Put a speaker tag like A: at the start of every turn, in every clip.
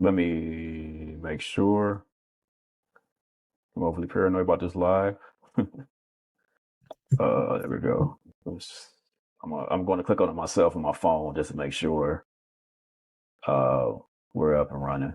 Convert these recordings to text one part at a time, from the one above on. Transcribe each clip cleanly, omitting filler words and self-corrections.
A: Let me make sure. I'm overly paranoid about this live. There we go. I'm going to click on it myself on my phone just to make sure uh, we're up and running.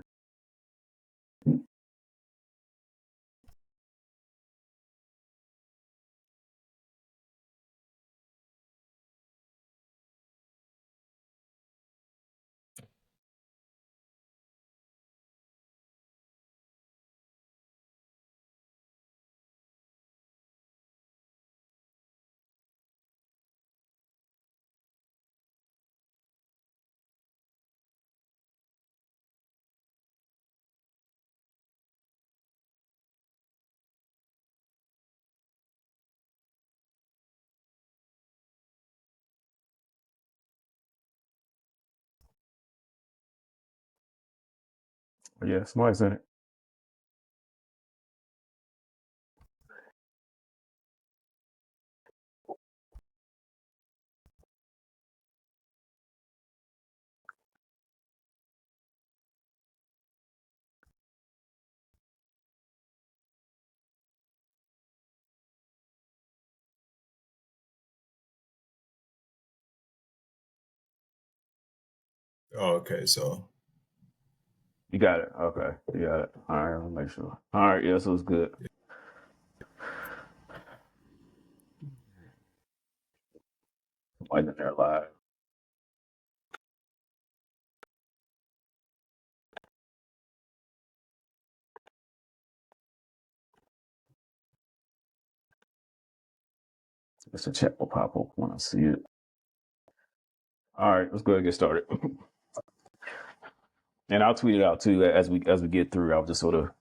A: Yeah, somebody's in it.
B: Oh, okay. So
A: You got it. Okay, you got it. All right, let me make sure. All right, yeah, so it's good. Somebody's in there live. It's a chat will pop up when I see it. All right, let's go ahead and get started. And I'll tweet it out too as we get through. I'll just sort of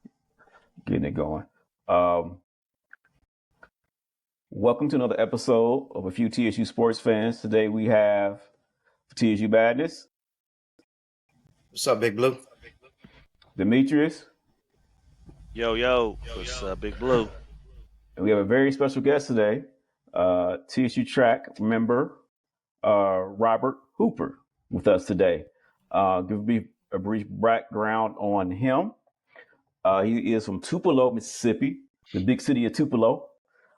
A: getting it going. Um, Welcome to another episode of A Few TSU Sports Fans. Today we have TSU Badness,
C: What's up, Big Blue?
A: Demetrius,
D: Yo, what's Big Blue?
A: and we have a very special guest today, TSU track member Robert Hooper with us today. Give me a brief background on him. He is from Tupelo, Mississippi, the big city of Tupelo.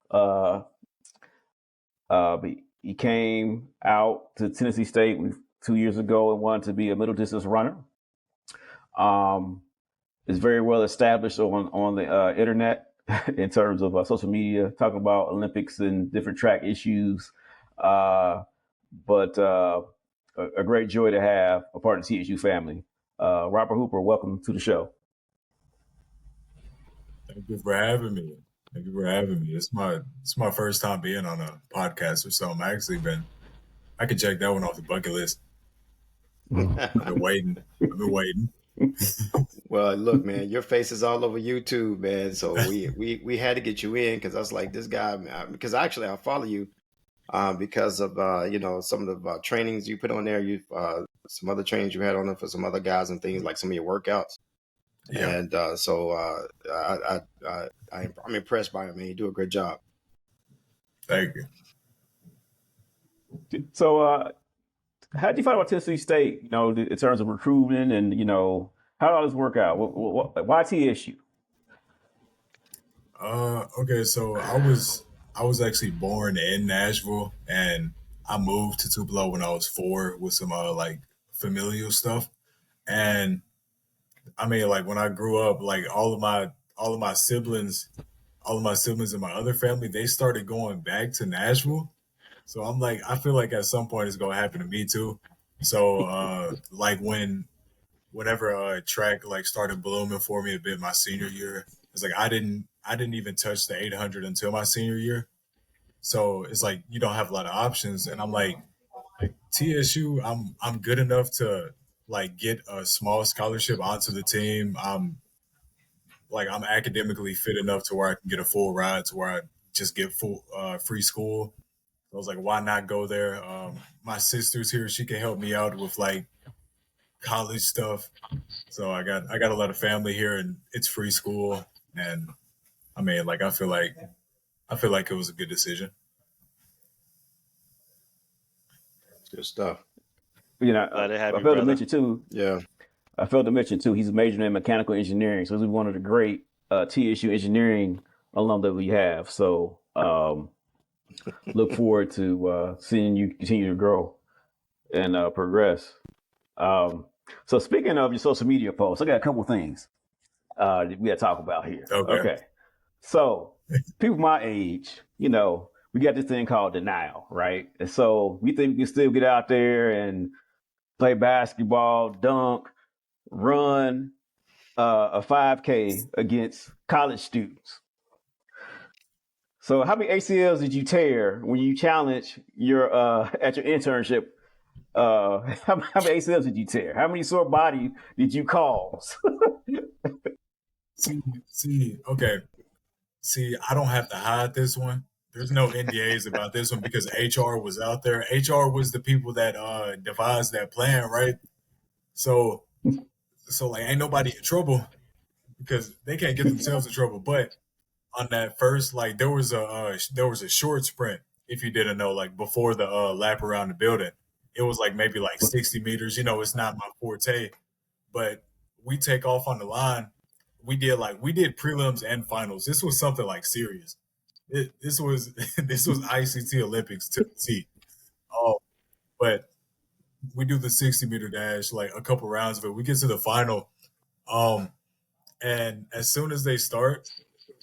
A: Uh, he came out to Tennessee State 2 years ago and wanted to be a middle distance runner. Is very well established on the internet in terms of social media, talking about Olympics and different track issues. But a great joy to have a part of the TSU family. Robert Hooper, welcome to the show.
B: thank you for having me. Thank you for having me. It's my first time being on a podcast or something. I can check that one off the bucket list. I've been waiting.
C: Well, look, man, your face is all over YouTube, man. So we had to get you in because I was like, this guy, man, because actually I follow you because of some of the trainings you put on there. You some other trainings you had on there for some other guys and things like some of your workouts.
B: Yeah.
C: And I'm impressed by him, man. You do a great job.
B: Thank you.
A: So, how did you find out Tennessee State? In terms of recruiting, and how did all this work out? Why TSU?
B: Okay, so I was actually born in Nashville, and I moved to Tupelo when I was 4 with some like familial stuff. And I mean, like when I grew up, like all of my siblings, in my other family, they started going back to Nashville. So I'm like, I feel like at some point it's gonna happen to me too. So like whenever track like started blooming for me a bit my senior year, it's like I didn't even touch the 800 until my senior year. So it's like you don't have a lot of options, and I'm like TSU. I'm good enough to like get a small scholarship onto the team. I'm academically fit enough to where I can get a full ride to where I just get full free school. I was like, why not go there? My sister's here; she can help me out with like college stuff. So I got a lot of family here, and it's free school. And I mean, like I feel like it was a good decision.
C: Good stuff.
D: Glad to have
A: I
D: you,
A: failed to
D: brother.
A: mention too.
C: Yeah.
A: I failed to mention too, he's majoring in mechanical engineering, so he's one of the great TSU engineering alum that we have. So look forward to seeing you continue to grow and progress. Um, so speaking of your social media posts, I got a couple things we got to talk about here.
B: Okay.
A: Okay, so people my age, we got this thing called denial, right? And so we think we can still get out there and play basketball, dunk, run a 5K against college students. So how many ACLs did you tear when you challenged your at your internship? How many ACLs did you tear? How many sore body did you cause?
B: Okay. See, I don't have to hide this one. There's no NDAs about this one because HR was out there. HR was the people that devised that plan, right? So like ain't nobody in trouble because they can't get themselves in trouble. But on that first, like there was a short sprint, if you didn't know, like before the lap around the building. It was like maybe like 60 meters. It's not my forte, but we take off on the line. We did prelims and finals. This was something like serious. This was this was ICT Olympics to the T. Oh, but we do the 60-meter dash, like a couple rounds of it. We get to the final, um, and as soon as they start,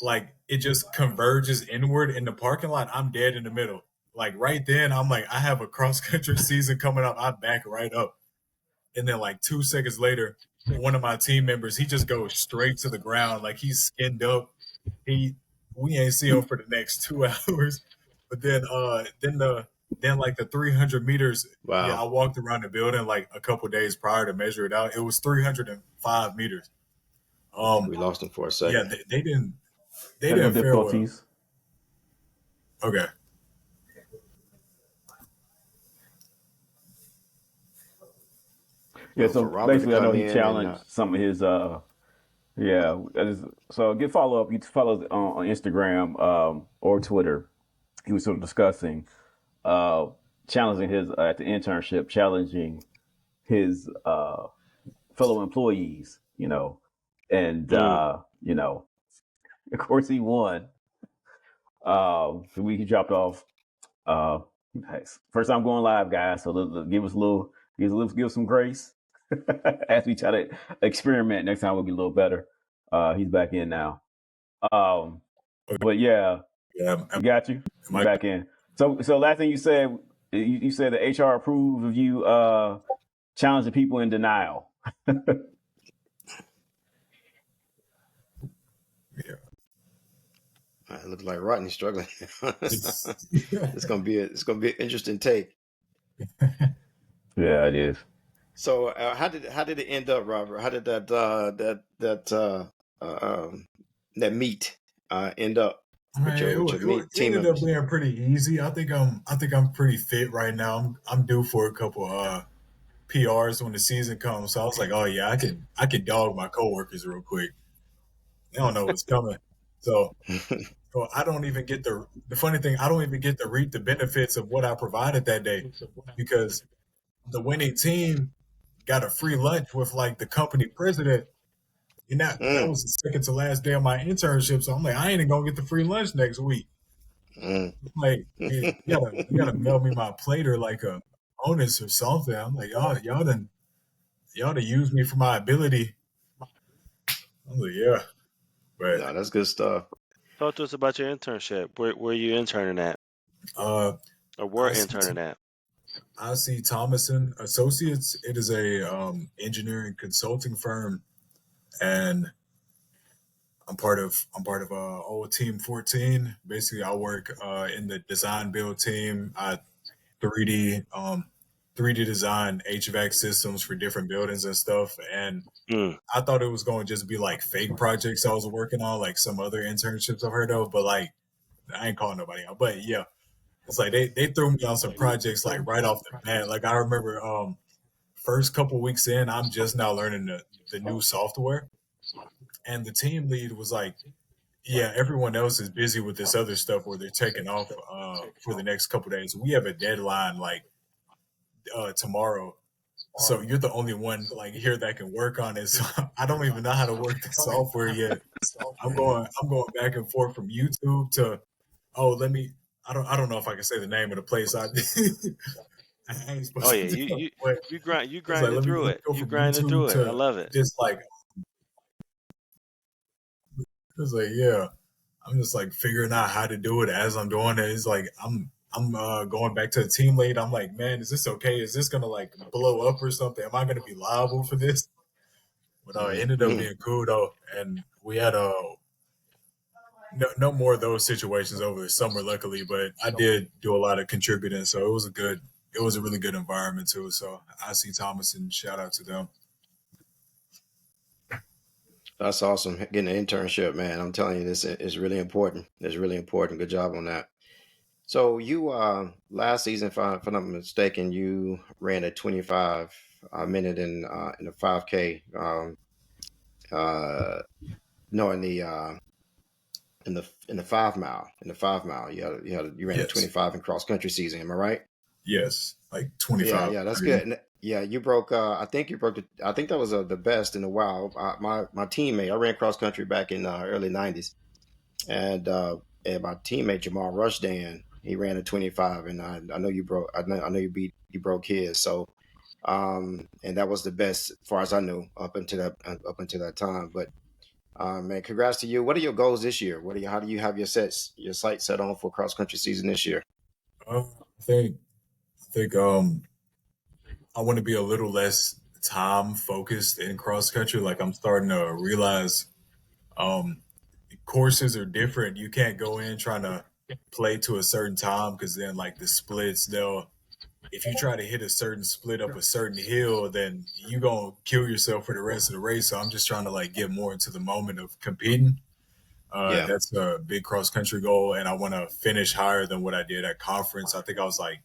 B: like it just converges inward in the parking lot. I'm dead in the middle. Like right then, I'm like, I have a cross country season coming up. I back right up, and then like 2 seconds later, one of my team members, he just goes straight to the ground, like he's skinned up. He We ain't see him for the next 2 hours. But then like the 300 meters, yeah, I
C: Wow.
B: walked around the building like a couple days prior to measure it out. It was 305 meters. Um,
C: We lost him for a
B: yeah,
C: second.
B: they
A: Technical
B: didn't fare well.
A: difficulties.
B: Okay.
A: Yeah,
C: For
A: so
C: Robert to
A: basically, I know
C: come
A: he
C: in and
A: challenged some of his. Yeah, so get follow up. You follow on Instagram or Twitter. He was sort of discussing uh, challenging his at the internship, challenging his fellow employees. And
C: mm,
A: of course he won. The week he dropped off. Nice. First time going live, guys. So give us a little, give us some grace as we try to experiment. Next time we'll be a little better. He's back in now. Um,
B: Okay.
A: but yeah,
B: Yeah.
A: we got you.
B: Am
A: You
B: I
A: back in. So last thing you said, you said the HR approved of you challenging people in denial.
B: yeah.
C: it looks like Rodney's struggling.
B: It's
C: It's gonna be an interesting take.
A: Yeah, it is.
C: So how did it end up, Robert? How did that meet end up with
B: Man,
C: your meet
B: it
C: team
B: ended up
C: members?
B: being pretty easy. I think I'm pretty fit right now. I'm due for a couple PRs when the season comes. So I was like, oh yeah, I could dog my coworkers real quick. They don't know what's coming. So I don't even get the funny thing, I don't even get to reap the benefits of what I provided that day because the winning team got a free lunch with like the company president. And that
C: Mm,
B: was the second to last day of my internship. So I'm like, I ain't even gonna get the free lunch next week.
C: mm.
B: Like, hey, you gotta mail me my plate or like a bonus or something. I'm like, y'all done use me for my ability. I'm like, yeah, but
C: No, that's good stuff.
D: Talk to us about your internship. Where you interning at,
B: uh,
D: or were
B: I see
D: interning at?
B: I see Thomason Associates. It is a engineering consulting firm, and I'm part of old team 14. Basically, I work in the design build team. I 3D 3D design HVAC systems for different buildings and stuff. And
D: Mm.
B: I thought it was going to just be like fake projects I was working on, like some other internships I've heard of. But like, I ain't calling nobody out. But yeah, it's like they threw me on some projects like right off the bat. Like I remember first couple weeks in, I'm just now learning the new software, and the team lead was like, yeah, everyone else is busy with this other stuff where they're taking off for the next couple days. We have a deadline like tomorrow So you're the only one like here that can work on it. So I don't even know how to work the software yet. I'm going back and forth from YouTube to let me I don't know if I can say the name of the place. I ain't
D: Oh
B: supposed
D: yeah,
B: to do it,
D: you
B: but
D: you
B: it's like
D: grinded through
B: let me
D: it.
B: go
D: You
B: from
D: grinded through
B: YouTube
D: it. I
B: to
D: love it.
B: just like it's like yeah. I'm just like figuring out how to do it as I'm doing it. It's like I'm going back to the team lead. I'm like, man, is this okay? Is this gonna like blow up or something? Am I gonna be liable for this? But it ended up
C: Mhm.
B: being cool though, and we had no more of those situations over the summer, luckily. But I did do a lot of contributing, so it was a really good environment too. So I see Thomas and shout out to them.
C: That's awesome. Getting an internship, man. I'm telling you, this is really important. It's really important. Good job on that. So you last season, if I'm not mistaken, you ran a 25 minute in a 5K. Uh, no, in the 5 mile. In the 5 mile, you ran a
B: Yes,
C: 25 in cross country season. Am I right?
B: yes, like
C: Yeah,
B: 25,
C: yeah, that's
B: 30.
C: good. And, yeah, you broke. I think you broke. I think that was the best in a while. My teammate, I ran cross country back in early '90s, and my teammate Jamal Rushdan, he ran a 25, and I know you broke. I know you broke his. So, and that was the best, as far as I knew, up until that time. But man, congrats to you. What are your goals this year? How do you have your sights set on for cross country season this year?
B: I think I want to be a little less time focused in cross country. Like I'm starting to realize um, courses are different. You can't go in trying to play to a certain time because then like the splits, they'll if you try to hit a certain split up a certain hill, then you gonna kill yourself for the rest of the race. So I'm just trying to like get more into the moment of competing.
C: Yeah,
B: That's a big cross country goal, and I want to finish higher than what I did at conference. I think I was like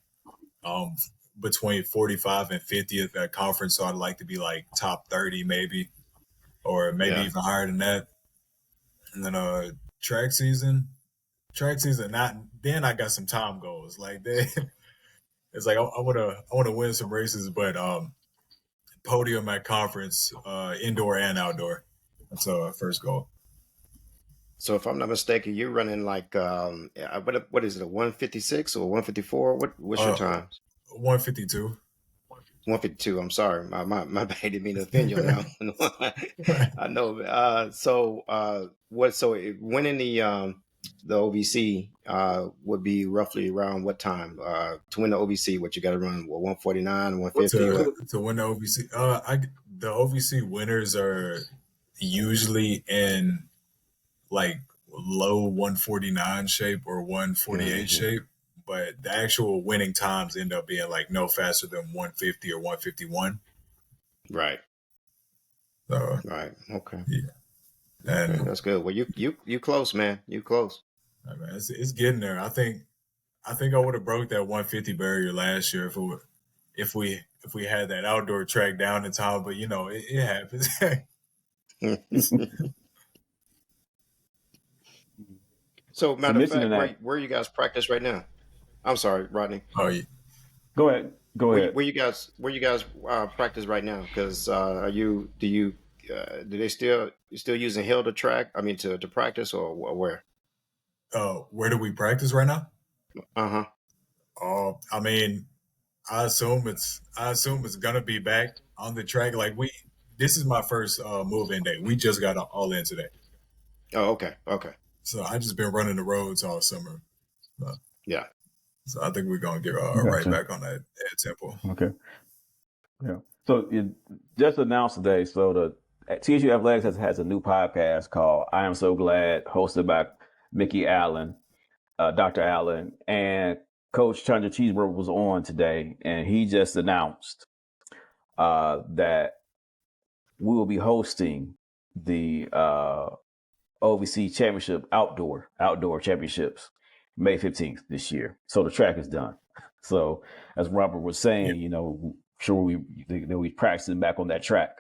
B: um, between 45 and 50th at conference, so I'd like to be like top 30 maybe, or maybe
C: yeah.
B: even higher than that. And then track season, track season. Not then I got some time goals. Like they, it's like I wanna win some races, but podium at conference, indoor and outdoor. That's first goal.
C: So if I'm not mistaken, you're running like what is it, a 156 or 154? What's your
B: Uh,
C: times?
B: 152.
C: 152. I'm sorry, my bad. Didn't mean to offend you now. I know. Winning the OVC would be roughly around what time? To win the OVC, what you got to run? What, 149, 150? What?
B: To win the OVC. The OVC winners are usually in like low 149 shape or 148
C: Hmm.
B: shape, but the actual winning times end up being like no faster than 150 or 151.
C: Right.
B: So
C: Right. Okay.
B: yeah,
C: Okay.
B: and
C: That's good. Well, you close, man. You close.
B: I mean, it's getting there. I think I would have broke that 150 barrier last year if we had that outdoor track down in time. But it happens.
C: So,
A: So
C: matter of
A: mentioning
C: fact, where
A: that,
C: where you guys practice right now? I'm sorry, Rodney.
B: Oh yeah.
A: go ahead. Go ahead.
C: Where you guys practice right now? Because are you do you do they still you still using hill to track? I mean to practice or where?
B: Where do we practice right now?
C: Uh huh.
B: I mean, I assume it's gonna be back on the track. Like this is my first move-in day. We just got all in today,
C: Oh, okay, okay,
B: so I just been running the roads all summer. Uh,
C: yeah.
B: so I think we're gonna get right
A: Gotcha.
B: back on that tempo.
A: Okay. Yeah. So it just announced today. So the TSU Athletics has a new podcast called "I Am So Glad," hosted by Mickey Allen, Dr. Allen, and Coach Chandra Cheeseburger was on today, and he just announced that we will be hosting the OVC Championship outdoor championships May 15th this year. So the track is done. So as Robert was
B: Yeah,
A: saying, sure we'll be practicing back on that track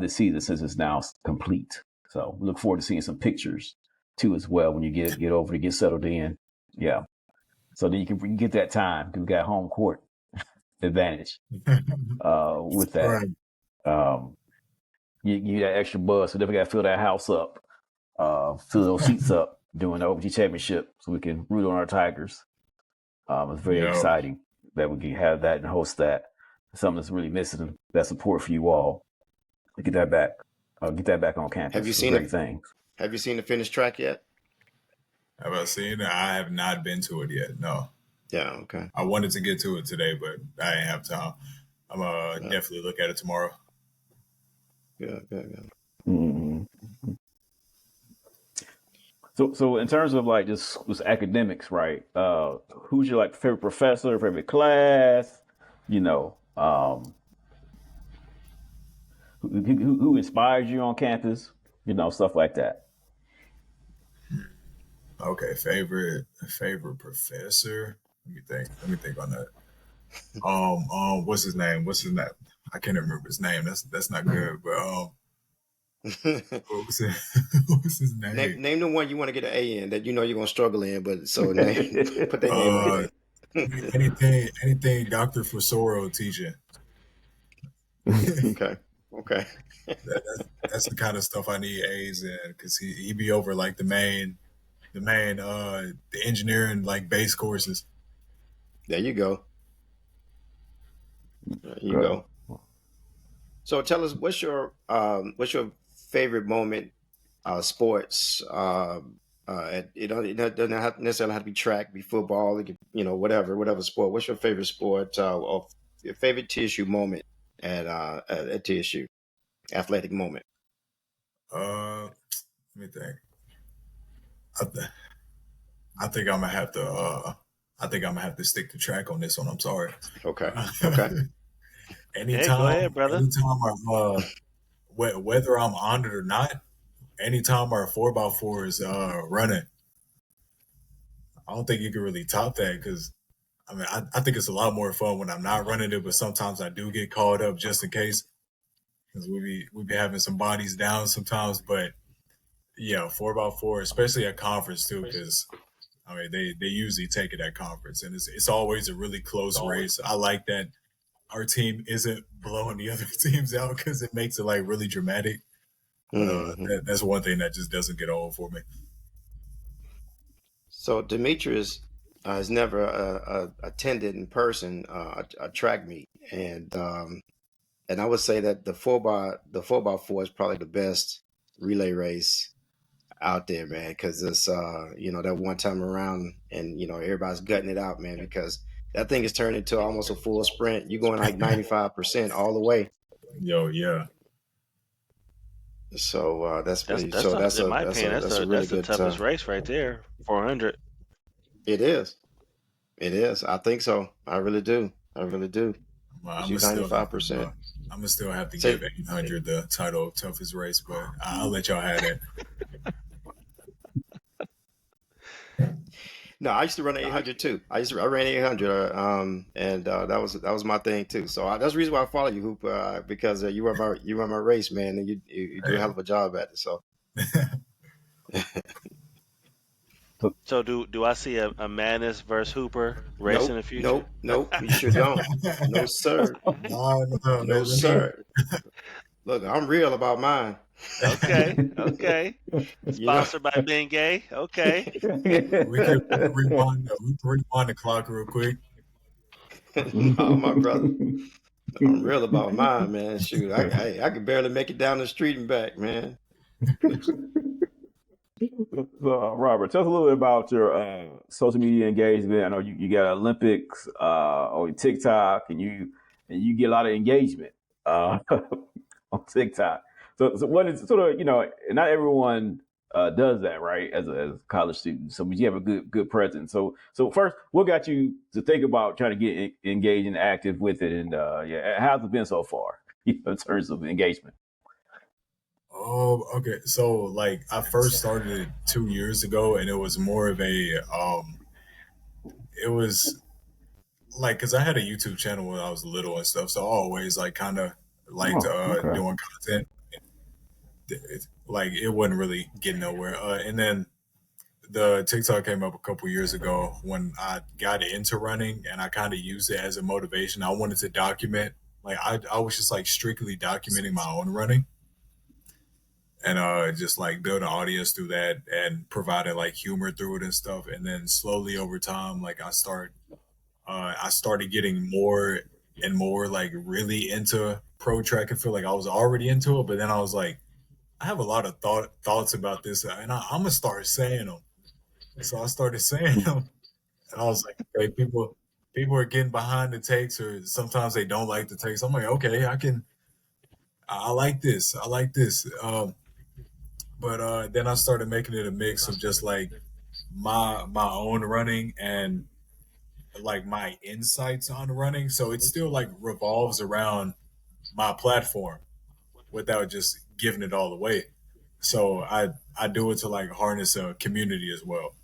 A: this season since it's now complete. So we look forward to seeing some pictures too as well when you get over to get settled in. Yeah. So then you can get that time because we got home court. advantage with that.
B: Right.
A: You that extra buzz, so definitely got to fill that house up, fill those seats up during the OG championship, so we can root on our Tigers. It's very
B: Yo.
A: exciting that we can have that and host that. Something that's really missing that support for you all. To get that back, on campus.
C: Have you
A: It's a
C: seen
A: great
C: it?
A: thing.
C: Have you seen the finished track yet?
B: Have I seen it? I have not been to it yet. No.
C: Yeah. Okay.
B: I wanted to get to it today, but I didn't have time. I'm definitely look at it tomorrow.
C: Good.
A: Mm-hmm. So in terms of like just academics, right? Who's your like favorite professor, favorite class? You know, who inspires you on campus? You know, stuff like that.
B: Okay, favorite professor. Let me think on that. What's his name? I can't remember his name. That's not good. But what was it? What was his name?
C: Name the one you want to get an A in that you know you're gonna struggle in, but so put their name out there.
B: Anything Dr. Fosoro teaching.
C: Okay.
B: That's the kind of stuff I need A's in, because he be over like the engineering like base courses.
C: There you go. So tell us, what's your favorite moment, sports? It doesn't necessarily have to be track, be football, it could, whatever sport. What's your favorite sport, or your favorite TSU moment at TSU, athletic moment?
B: Let me think. I think I'm gonna have to. I think I'm gonna have to stick to track on this one. I'm sorry.
C: Okay.
D: Hey, go ahead, brother.
B: Whether I'm on it or not, anytime our 4x4 is running, I don't think you can really top that, because I think it's a lot more fun when I'm not running it, but sometimes I do get called up just in case, because we be having some bodies down sometimes. But yeah, 4x4, especially at conference too, because they usually take it at conference, and it's always a really close race. I like that our team isn't blowing the other teams out, because it makes it like really dramatic. That's one thing that just doesn't get old for me.
C: So Demetrius has never attended in person a track meet, and I would say that the 4x4 is probably the best relay race out there, man, because it's that one time around, and everybody's gutting it out, man, because that thing is turned into almost a full sprint. You're going like 95% all the way.
B: Yo, yeah.
C: So that's
D: in my opinion,
C: that's a really
D: the
C: good
D: toughest race right there. 400.
C: It is. I think so. I really do.
B: I'm gonna
C: 95%.
B: still have to give 800 the title of toughest race, but I'll let y'all have it.
C: No, I used to run 800 too. I ran 800, and that was my thing too. So that's the reason why I follow you, Hoop, because you run my race, man, and you do a hell of a job at it. So.
D: So do I see a Manis versus Hooper race in the future?
C: Nope. You sure don't. No, sir. No, sir. Look, I'm real about mine.
D: Okay. Sponsored by Ben Gay. Okay.
B: We can rewind the clock real quick.
C: No, my brother. I'm real about mine, man. Shoot, I could barely make it down the street and back, man.
A: So, Robert, tell us a little bit about your social media engagement. I know you got Olympics on TikTok, and you get a lot of engagement on TikTok. So what is sort of, not everyone does that, right? As a college student, so you have a good presence. So first, what got you to think about trying to get engaged and active with it, and how's it been so far in terms of engagement?
B: Oh, okay. So like I first started it 2 years ago, and it was more of a it was like, because I had a YouTube channel when I was little and stuff, so I always like kind of liked doing content. Like it wasn't really getting nowhere, and then the TikTok came up a couple years ago when I got into running, and I kind of used it as a motivation. I wanted to document, like I was just like strictly documenting my own running, and just like build an audience through that and provided like humor through it and stuff. And then slowly over time, like I started getting more and more like really into pro track and field. Like I was already into it, but then I was like, I have a lot of thoughts about this, and I'm gonna start saying them. So I started saying them, and I was like, okay, people are getting behind the takes, or sometimes they don't like the takes. I'm like, okay, I like this, I like this. But then I started making it a mix of just like my own running and like my insights on running. So it still like revolves around my platform without just giving it all away. So I do it to like harness a community as well.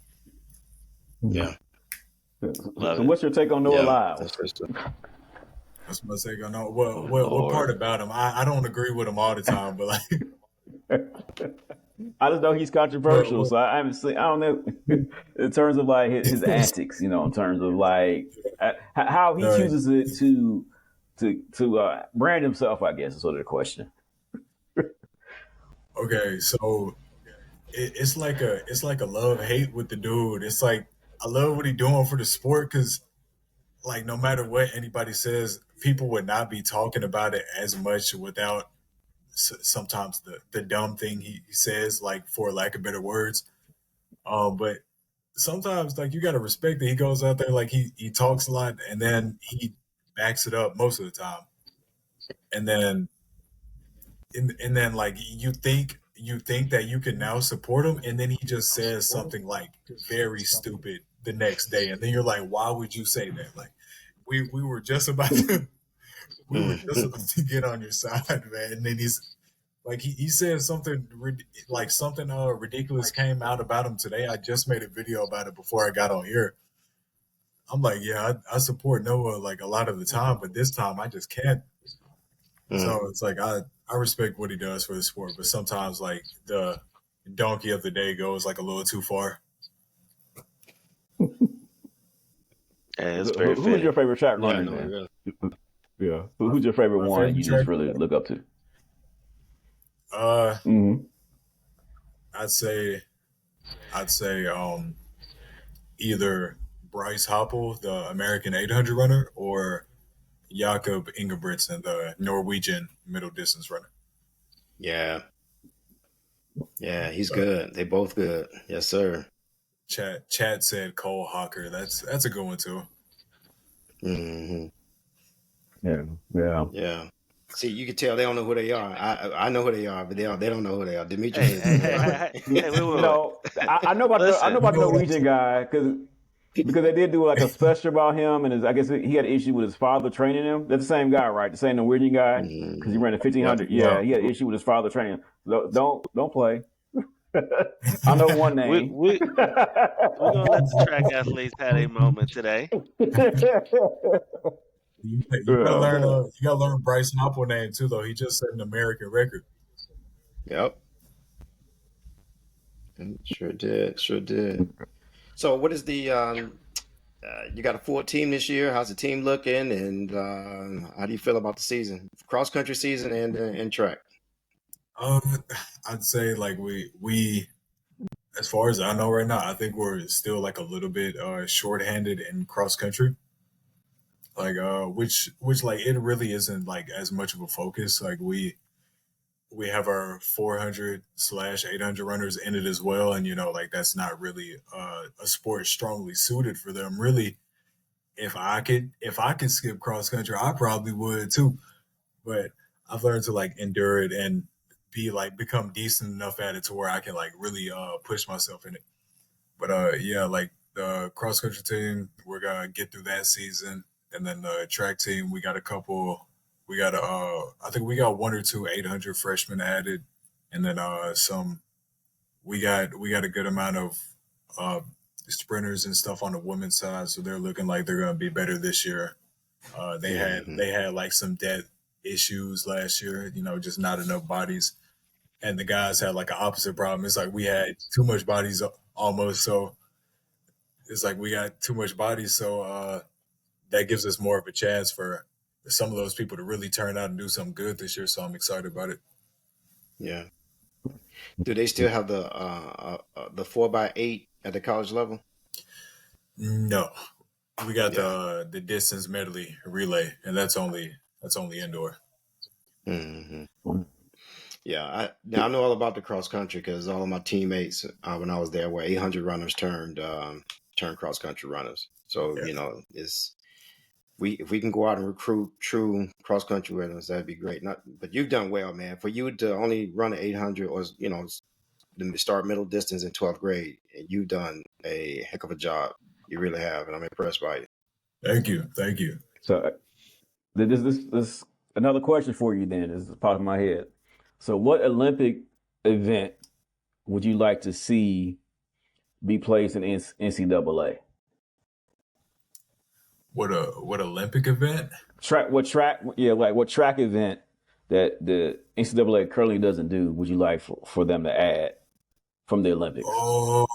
C: Yeah.
A: So
D: Love it.
A: what's your take on Noah
C: Yeah.
A: Lyles?
C: That's good stuff.
B: That's what I say. I know
D: Oh
B: what part
D: Lord.
B: about him. I don't agree with him all the time, but like
A: I just know he's
B: what,
A: controversial,
B: what,
A: so I haven't seen. I don't know in terms of like his antics, in terms of like how he
B: the
A: chooses it to brand himself. I guess is sort of the question.
B: okay, so it's like a love hate with the dude. It's like I love what he's doing for the sport because like no matter what anybody says, people would not be talking about it as much without sometimes the dumb thing he says, like for lack of better words. But sometimes like you got to respect that he goes out there like he talks a lot and then he backs it up most of the time, and then and then like you think that you can now support him, and then he just says something like very stupid the next day, and then you're like, why would you say that? Like we were just about to we were just
C: Mhm.
B: about to get on your side, man. And then he's like he said something like something ridiculous came out about him today. I just made a video about it before I got on here. I'm like, yeah, I support Noah like a lot of the time, but this time I just can't.
C: Mm.
B: So it's like I respect what he does for the sport, but sometimes like the donkey of the day goes like a little too far.
D: And it's
A: So
D: very
A: who's your
D: fitting.
A: favorite track
C: Yeah,
A: runner
C: no,
A: then?
C: really.
A: Yeah,
B: My,
A: who's your favorite
B: my
A: one
B: favorite
A: you just
B: track,
A: really look up to?
B: uh,
A: Mm-hmm.
B: I'd say I'd say either Bryce Hoppel, the American 800 runner, or Jakob Ingebrigtsen, the Norwegian middle distance runner.
C: Yeah. Yeah, he's
B: Uh,
C: good. They both good. Yes, sir.
B: Chad said Cole Hawker. That's a good one too.
C: Hmm.
A: Yeah, yeah.
C: Yeah. See, you can tell they don't know who they are. I know who they are, but they don't know who they are. Demetrius
D: Hey,
C: is
D: hey, hey,
C: yeah.
D: hey, hey, hey, wait.
A: No, I know about the
D: Listen,
A: Norwegian guy because they did do like a special about him, and I guess he had an issue with his father training him. That's the same guy, right? The same Norwegian guy because he
C: Hmm.
A: ran the fifteen
C: Yep.
A: hundred.
B: Yeah,
A: Yeah, he had an issue with his father training him. Don't play. I know one
D: we
A: name.
D: we we're gonna let the track athletes have a moment today.
B: you gotta
A: Yeah.
B: learn. You gotta learn Bryce Hoppel name too, though. He just set an American record.
C: Yep. Sure did. Sure did. So, what is the you got a full team this year? How's the team looking? And how do you feel about the season, cross country season, and track?
B: Um, I'd say like we as far as I know right now, I think we're still like a little bit shorthanded in cross country. Like which like it really isn't like as much of a focus. Like we have our 400/800 runners in it as well, and like that's not really a sport strongly suited for them. Really, if I could skip cross country, I probably would too. But I've learned to like endure it and be like become decent enough at it to where I can like really push myself in it. But yeah, like the cross country team, we're gonna get through that season, and then the track team, we got a couple. We got I think we got one or two 800 freshmen added, and then some. We got a good amount of uh, sprinters and stuff on the women's side, so they're looking like they're gonna be better this year.
C: Hmm.
B: They had like some depth issues last year, just not enough bodies, and the guys had like an opposite problem. It's like we had too much bodies almost. So it's like we got too much body, so that gives us more of a chance for some of those people to really turn out and do something good this year. So I'm excited about it.
C: Yeah. Do they still have the 4x8 at the college level?
B: No, we got
C: Yeah.
B: the distance medley relay, and that's only indoor.
C: Hmm. Yeah, I know all about the cross country because all of my teammates when I was there were 800 runners turned cross country runners. So
B: Yeah.
C: it's if we can go out and recruit true cross country runners, that'd be great. Not, but you've done well, man. For you to only run an 800 or the start middle distance in 12th grade, and you've done a heck of a job. You really have, and I'm impressed by you.
B: Thank you.
A: So this another question for you then. This is popping in my head. So what Olympic event would you like to see be placed in NCAA?
B: What Olympic event?
A: What track event that the NCAA currently doesn't do would you like for them to add from the Olympics?
B: Oh,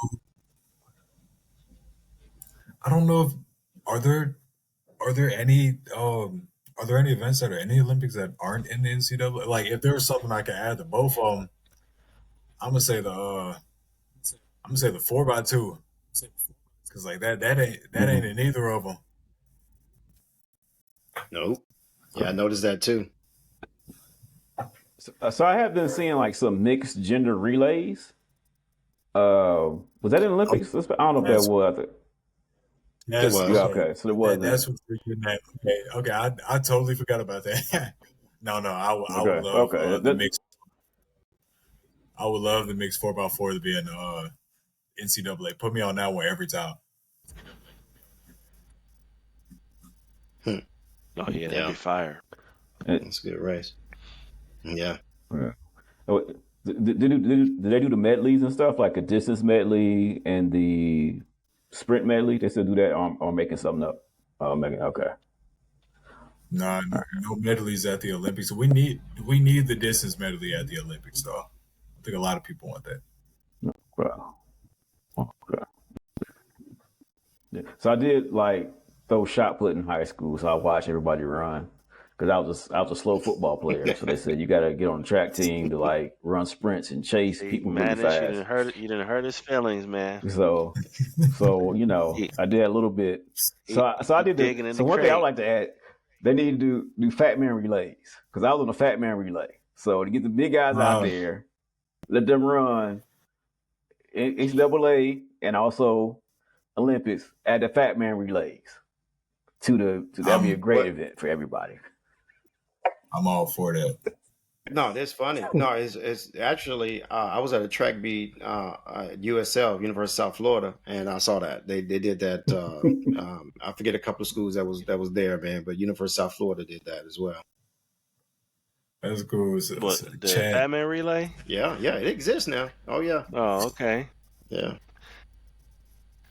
B: I don't know if are there are there any are there any events that are in the Olympics that aren't in the NCAA? Like if there was something I could add to both of them, I'm gonna say the 4x2 because like that ain't in either of them.
C: Nope. Yeah, I noticed that too.
A: So I have been seeing like some mixed gender relays. Was that in the Olympics? I don't know if that
B: That's
A: was.
C: It
B: that's
A: Yeah,
C: was.
B: okay.
A: okay. So it was
B: That's
A: then.
B: what you're getting at. Okay. I totally forgot about that. No, I would
A: Okay,
B: love
A: okay.
B: the mix. I would love the mix 4x4 to be in NCAA. Put me on that one every time.
C: Hmm.
D: Oh yeah, that'd be
C: Yeah,
D: fire.
C: it's a good race. Yeah.
A: Yeah. Oh, did they do the medleys and stuff like a distance medley and the sprint medley? They still do that, or making something up. Oh, making okay.
B: Nah, no medleys at the Olympics. We need the distance medley at the Olympics, though. I think a lot of people want that.
A: Well, okay. Yeah. So I did like throw shot put in high school, so I watched everybody run because I was a slow football player. So they said you got to get on the track team to like run sprints and chase
D: See,
A: people really
D: Madness,
A: fast.
D: you didn't hurt his feelings, man.
A: So
D: He
A: I did a little bit.
D: he
A: So I
D: he
A: did the.
D: digging in
A: So
D: the
A: one thing I would
D: crate.
A: like to add, they need to do fat man relays because I was on a fat man relay. So to get the big guys out
B: Uh,
A: there, let them run NCAA and also Olympics at the fat man relays. That'd be a
B: I'm
A: great
C: But
A: event for everybody.
B: I'm all for that.
C: no, that's funny. No, it's actually I was at a track meet at USL, University of South Florida, and I saw that they did that. I forget a couple of schools that was there, man, but University of South Florida did that as well.
B: That's cool.
D: What, the
B: Chat.
D: Fat Man relay?
C: Yeah, yeah, it exists now. Oh yeah,
D: Oh, okay.
C: yeah.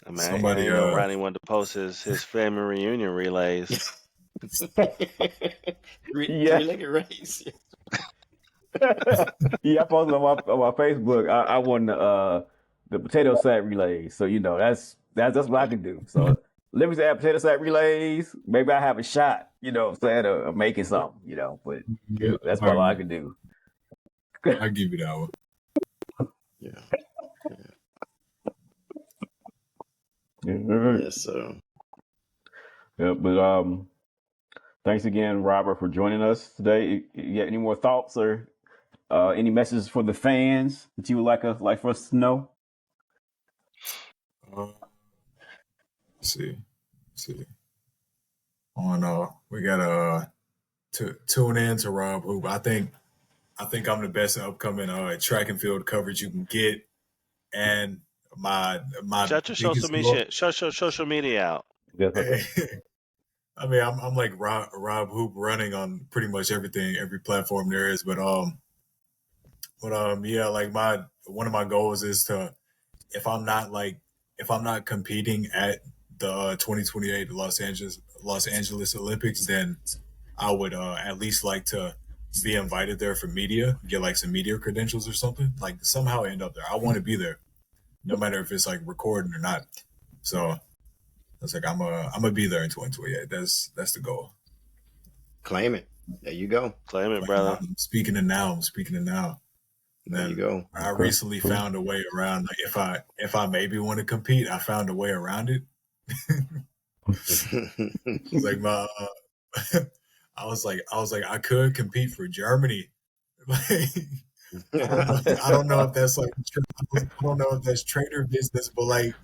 D: I mean, I
B: Somebody
D: didn't know Ronnie wanted to post his family reunion relays.
A: Yeah,
C: Three-legged race.
A: yeah. I posted on my Facebook. I won the potato sack relays. So that's what I can do. So let me say I have potato sack relays. Maybe I have a shot. What I'm saying of making something. But
B: Yeah,
A: that's
B: I,
A: about all I can do.
B: I give you that one.
C: Yeah.
A: Yeah,
C: Yes, sir.
A: but thanks again, Robert, for joining us today. You got any more thoughts or any messages for the fans that you would like for us to know?
B: Uh, see, see. On we gotta to tune in to Rob Hoop. I think I'm the best upcoming track and field coverage you can get, and my
D: Shut your
B: biggest goal.
D: social media out.
A: Yes, okay.
B: I mean, I'm like Rob Hoop running on pretty much everything, every platform there is. But yeah, like my one of my goals is to if I'm not competing at the 2028 Los Angeles Olympics, then I would at least like to be invited there for media, get like some media credentials or something. Like somehow end up there. I want to be there. no matter if it's like recording or not. So it's like I'm gonna be there in 2028. That's the goal.
C: Claim it. There you go.
D: Claim it,
B: Like,
D: brother.
B: I'm speaking it now. I'm speaking it now. And
C: There you
B: then
C: go.
B: I
A: Okay.
B: recently
A: Cool.
B: found a way around. Like if I maybe want to compete, I found a way around it. It's like my I was like I could compete for Germany. Like I don't know if that's like I don't know if that's trader business, but like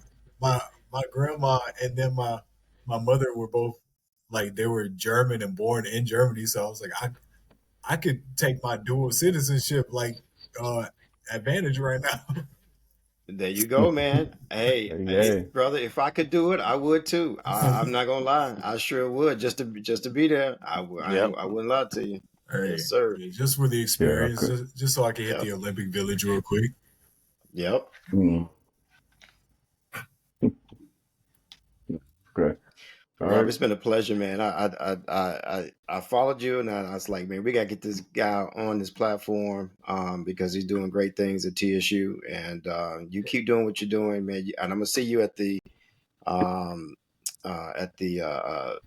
B: my my grandma and then my mother were both like they were German and born in Germany, so I was like I could take my dual citizenship like advantage right now.
C: There you go, man. Hey, hey,
A: Hey,
C: brother, if I could do it, I would too. I'm not gonna lie, I sure would just to be there.
D: Yep.
C: I wouldn't lie to you.
B: Hey,
C: Yes, sir.
B: yeah, just for the
A: yeah,
B: experience,
A: okay.
B: just so I can hit
C: Yep,
B: the Olympic Village real quick.
C: yep.
A: Mm. Okay. All
C: Rob,
A: right.
C: it's been a pleasure, man. I followed you, and I was like, man, we gotta get this guy on this platform, because he's doing great things at TSU, and you keep doing what you're doing, man. And I'm gonna see you um, uh, at the uh, uh,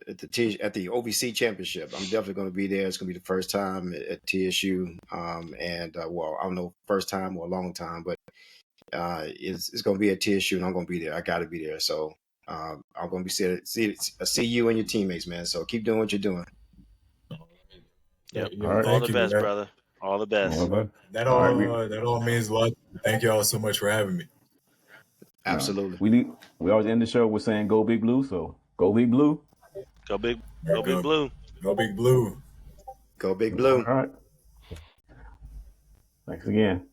C: at the OVC championship. I'm definitely going to be there. It's going to be the first time at TSU, and well, I don't know, first time or a long time, but it's going to be at TSU, and I'm going to be there. I got to be there. So I'm going to be see you and your teammates, man. So keep doing what you're doing.
D: Yep.
A: All
B: Yo,
A: right.
D: All
B: thank
D: the
B: you,
D: best,
B: man.
D: brother. All the
A: All
D: best.
A: right. All right.
B: That all means a lot. Thank y'all so much for having me.
A: Uh,
C: Absolutely.
A: we always end the show with saying "Go Big Blue." So go Big Blue.
D: Go big.
B: All
D: Go
B: right,
D: big blue.
B: go Big Blue.
C: Go Big
A: All
C: Blue.
A: right. Thanks again.